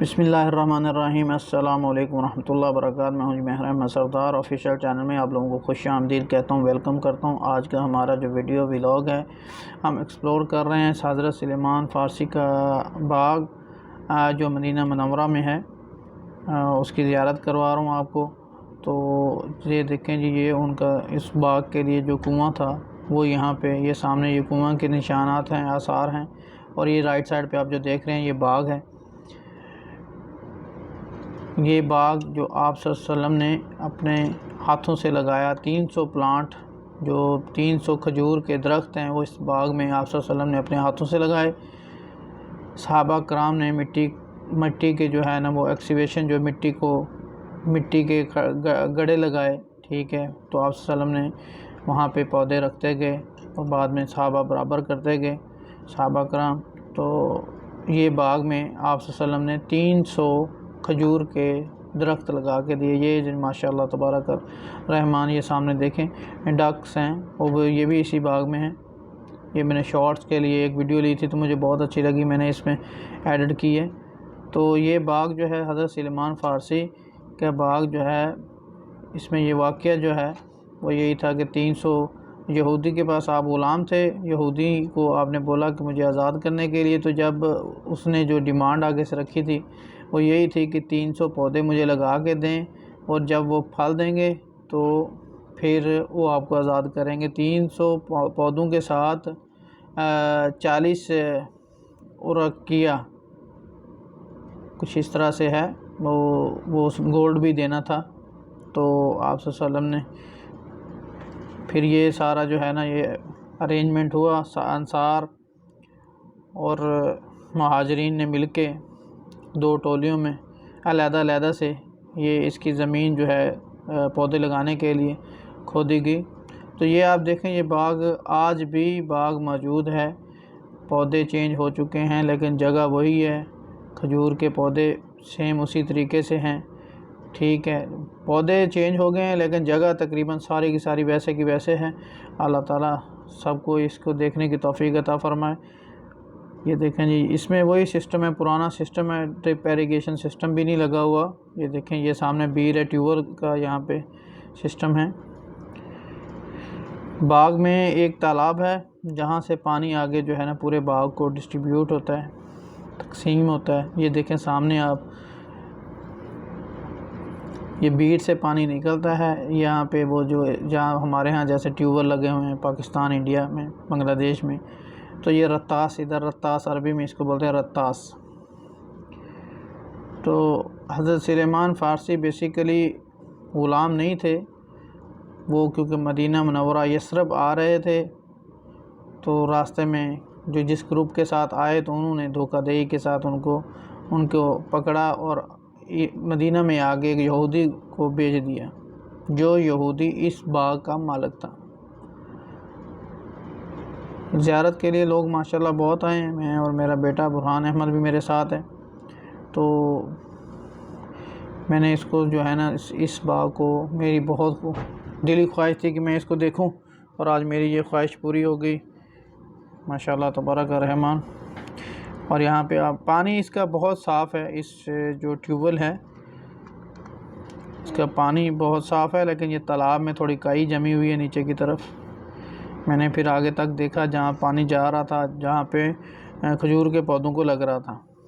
بسم اللہ الرحمن الرحیم۔ السلام علیکم ورحمۃ اللہ وبرکاتہ۔ میں ہوں مہر احمد سردار آفیشیل چینل میں آپ لوگوں کو خوش آمدید کہتا ہوں، ویلکم کرتا ہوں۔ آج کا ہمارا جو ویڈیو ولاگ ہے، ہم ایکسپلور کر رہے ہیں حضرت سلیمان فارسی کا باغ جو مدینہ منورہ میں ہے، اس کی زیارت کروا رہا ہوں آپ کو۔ تو یہ دیکھیں جی، یہ ان کا اس باغ کے لیے جو کنواں تھا وہ یہاں پہ، یہ سامنے یہ کنواں کے نشانات ہیں، آثار ہیں، اور یہ رائٹ سائڈ پہ آپ جو دیکھ رہے ہیں یہ باغ ہے۔ یہ باغ جو آپ صلی اللہ علیہ وسلم نے اپنے ہاتھوں سے لگایا، 300 پلانٹ، جو 300 کھجور کے درخت ہیں، وہ اس باغ میں آپ صلی اللہ علیہ وسلم نے اپنے ہاتھوں سے لگائے۔ صحابہ کرام نے مٹی کے جو ہے نا وہ ایکسیویشن، جو مٹی کے گڑھے لگائے، ٹھیک ہے۔ تو آپ صلی اللہ علیہ وسلم نے وہاں پہ پودے رکھتے گئے اور بعد میں صحابہ برابر کرتے گئے، صحابہ کرام۔ تو یہ باغ میں آپ صلی اللہ علیہ وسلم نے 300 کھجور کے درخت لگا کے دیے۔ یہ ماشاءاللہ تبارک الرحمن، یہ سامنے دیکھیں ڈکس ہیں، یہ بھی اسی باغ میں ہیں۔ یہ میں نے شارٹس کے لیے ایک ویڈیو لی تھی تو مجھے بہت اچھی لگی، میں نے اس میں ایڈٹ کی ہے۔ تو یہ باغ جو ہے حضرت سلیمان فارسی کا باغ جو ہے، اس میں یہ واقعہ جو ہے وہ یہی تھا کہ 300 یہودی کے پاس آپ غلام تھے، یہودی کو آپ نے بولا کہ مجھے آزاد کرنے کے لیے، تو جب اس نے جو ڈیمانڈ آگے سے رکھی تھی وہ یہی تھی کہ 300 پودے مجھے لگا کے دیں، اور جب وہ پھل دیں گے تو پھر وہ آپ کو آزاد کریں گے۔ 300 پودوں کے ساتھ 40 اورقیہ کچھ اس طرح سے ہے، وہ گولڈ بھی دینا تھا۔ تو آپ صلی اللہ علیہ وسلم نے پھر یہ سارا جو ہے نا یہ ارینجمنٹ ہوا، انصار اور مہاجرین نے مل کے 2 ٹولیوں میں علیحدہ علیحدہ سے یہ اس کی زمین جو ہے پودے لگانے کے لیے کھودی گئی۔ تو یہ آپ دیکھیں، یہ باغ آج بھی باغ موجود ہے، پودے چینج ہو چکے ہیں لیکن جگہ وہی ہے، کھجور کے پودے سیم اسی طریقے سے ہیں، ٹھیک ہے۔ پودے چینج ہو گئے ہیں لیکن جگہ تقریباً ساری کی ساری ویسے کی ویسے ہیں۔ اللہ تعالیٰ سب کو اس کو دیکھنے کی توفیق عطا فرمائے۔ یہ دیکھیں جی، اس میں وہی سسٹم ہے، پرانا سسٹم ہے، ڈرپ ایریگیشن سسٹم بھی نہیں لگا ہوا۔ یہ دیکھیں، یہ سامنے بیر ہے، ٹیوبر کا یہاں پہ سسٹم ہے۔ باغ میں ایک تالاب ہے جہاں سے پانی آگے جو ہے نا پورے باغ کو ڈسٹریبیوٹ ہوتا ہے، تقسیم ہوتا ہے۔ یہ دیکھیں سامنے آپ، یہ بیر سے پانی نکلتا ہے یہاں پہ، وہ جو جہاں ہمارے ہاں جیسے ٹیوبر لگے ہوئے ہیں پاکستان، انڈیا میں، بنگلہ دیش میں، تو یہ رتاس، ادھر رتاس، عربی میں اس کو بولتے ہیں رتاس۔ تو حضرت سلیمان فارسی بیسیکلی غلام نہیں تھے، وہ کیونکہ مدینہ منورہ یثرب آ رہے تھے، تو راستے میں جو جس گروپ کے ساتھ آئے تو انہوں نے دھوکہ دہی کے ساتھ ان کو پکڑا اور مدینہ میں آگے ایک یہودی کو بھیج دیا، جو یہودی اس باغ کا مالک تھا۔ زیارت کے لیے لوگ ماشاءاللہ بہت آئے ہیں، میں اور میرا بیٹا برہان احمد بھی میرے ساتھ ہے۔ تو میں نے اس کو جو ہے نا اس باغ کو، میری بہت دلی خواہش تھی کہ میں اس کو دیکھوں، اور آج میری یہ خواہش پوری ہو گئی، ماشاءاللہ تبارک الرحمن۔ اور یہاں پہ آپ، پانی اس کا بہت صاف ہے، اس جو ٹیوبویل ہے اس کا پانی بہت صاف ہے، لیکن یہ تالاب میں تھوڑی کائی جمی ہوئی ہے نیچے کی طرف۔ میں نے پھر آگے تک دیکھا جہاں پانی جا رہا تھا، جہاں پہ کھجور کے پودوں کو لگ رہا تھا۔